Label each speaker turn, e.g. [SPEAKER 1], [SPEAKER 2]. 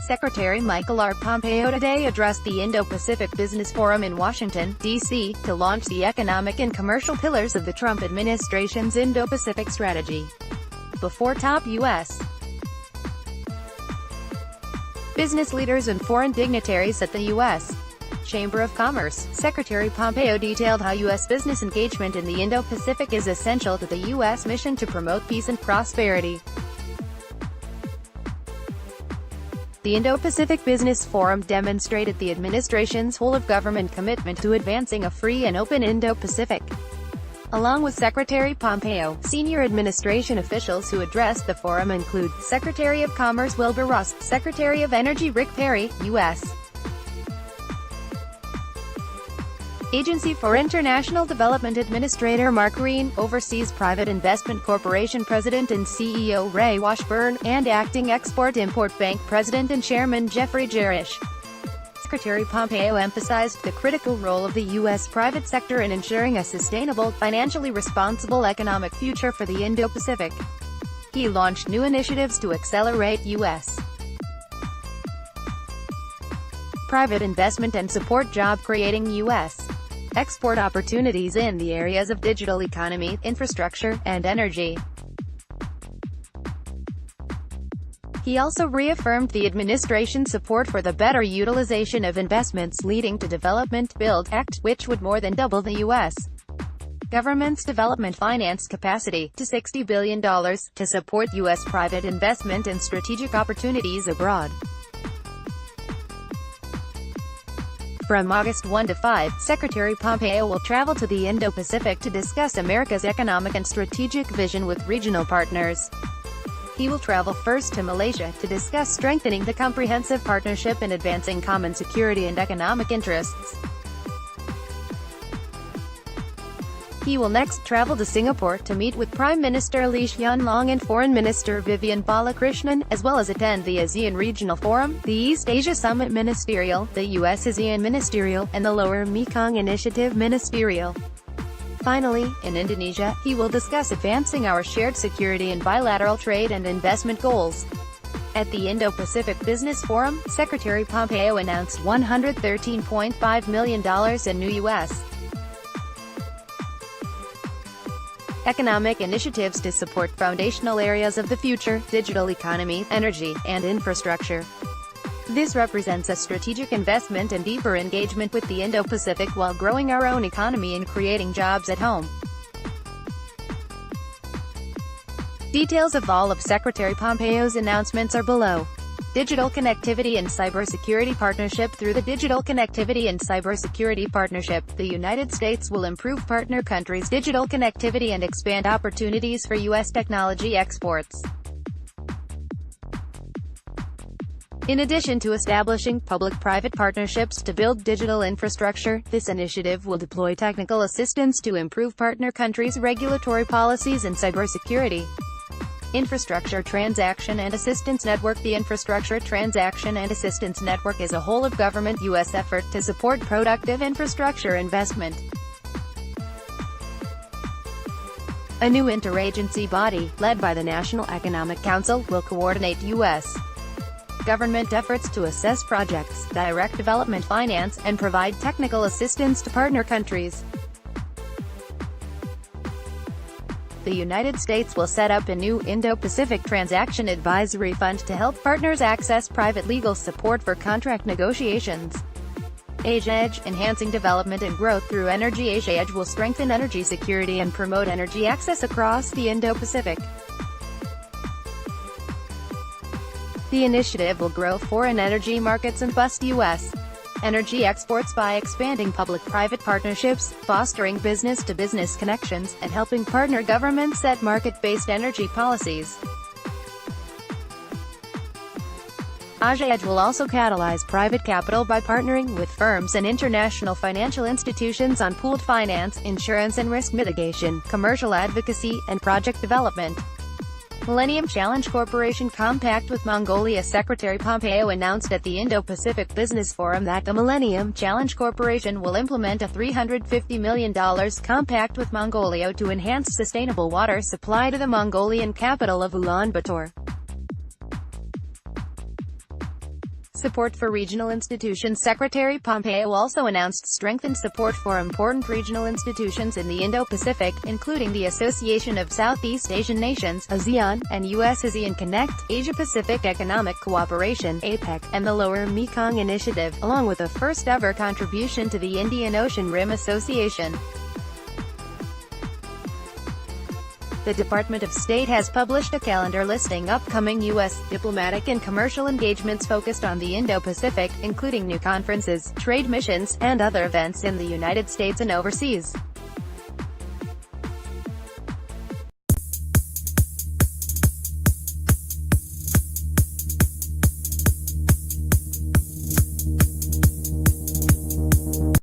[SPEAKER 1] Secretary Michael R. Pompeo today addressed the Indo-Pacific Business Forum in Washington, D.C., to launch the economic and commercial pillars of the Trump administration's Indo-Pacific strategy. Before top U.S. business leaders and foreign dignitaries at the U.S. Chamber of Commerce, Secretary Pompeo detailed how U.S. business engagement in the Indo-Pacific is essential to the U.S. mission to promote peace and prosperity. The Indo-Pacific Business Forum demonstrated the administration's whole-of-government commitment to advancing a free and open Indo-Pacific. Along with Secretary Pompeo, senior administration officials who addressed the forum include Secretary of Commerce Wilbur Ross, Secretary of Energy Rick Perry, U.S. Agency for International Development Administrator Mark Green, Overseas Private Investment Corporation President and CEO Ray Washburn, and Acting Export-Import Bank President and Chairman Jeffrey Jarish. Secretary Pompeo emphasized the critical role of the U.S. private sector in ensuring a sustainable, financially responsible economic future for the Indo-Pacific. He launched new initiatives to accelerate U.S. private investment and support job-creating U.S. export opportunities in the areas of digital economy, infrastructure, and energy. He also reaffirmed the administration's support for the better utilization of investments leading to Development Build Act, which would more than double the U.S. government's development finance capacity to $60 billion, to support U.S. private investment and strategic opportunities abroad. From August 1 to 5, Secretary Pompeo will travel to the Indo-Pacific to discuss America's economic and strategic vision with regional partners. He will travel first to Malaysia to discuss strengthening the comprehensive partnership and advancing common security and economic interests. He will next travel to Singapore to meet with Prime Minister Lee Hsien Loong and Foreign Minister Vivian Balakrishnan, as well as attend the ASEAN Regional Forum, the East Asia Summit Ministerial, the U.S.-ASEAN Ministerial, and the Lower Mekong Initiative Ministerial. Finally, in Indonesia, he will discuss advancing our shared security and bilateral trade and investment goals. At the Indo-Pacific Business Forum, Secretary Pompeo announced $113.5 million in new U.S. economic initiatives to support foundational areas of the future, digital economy, energy, and infrastructure. This represents a strategic investment and deeper engagement with the Indo-Pacific while growing our own economy and creating jobs at home. Details of all of Secretary Pompeo's announcements are below. Digital Connectivity and Cybersecurity Partnership. Through the Digital Connectivity and Cybersecurity Partnership, the United States will improve partner countries' digital connectivity and expand opportunities for U.S. technology exports. In addition to establishing public-private partnerships to build digital infrastructure, this initiative will deploy technical assistance to improve partner countries' regulatory policies and cybersecurity. Infrastructure Transaction and Assistance Network. The Infrastructure Transaction and Assistance Network is a whole-of-government U.S. effort to support productive infrastructure investment. A new interagency body, led by the National Economic Council, will coordinate U.S. government efforts to assess projects, direct development finance, and provide technical assistance to partner countries. The United States will set up a new Indo-Pacific Transaction Advisory Fund to help partners access private legal support for contract negotiations. Asia Edge, enhancing development and growth through energy. Asia Edge will strengthen energy security and promote energy access across the Indo-Pacific. The initiative will grow foreign energy markets and boost U.S. energy exports by expanding public-private partnerships, fostering business-to-business connections, and helping partner governments set market-based energy policies. Asia Edge will also catalyze private capital by partnering with firms and international financial institutions on pooled finance, insurance and risk mitigation, commercial advocacy, and project development. Millennium Challenge Corporation compact with Mongolia. Secretary Pompeo announced at the Indo-Pacific Business Forum that the Millennium Challenge Corporation will implement a $350 million compact with Mongolia to enhance sustainable water supply to the Mongolian capital of Ulaanbaatar. Support for regional institutions. Secretary Pompeo also announced strengthened support for important regional institutions in the Indo-Pacific, including the Association of Southeast Asian Nations, ASEAN, and US-ASEAN Connect, Asia-Pacific Economic Cooperation, APEC, and the Lower Mekong Initiative, along with a first-ever contribution to the Indian Ocean Rim Association. The Department of State has published a calendar listing upcoming U.S. diplomatic and commercial engagements focused on the Indo-Pacific, including new conferences, trade missions, and other events in the United States and overseas.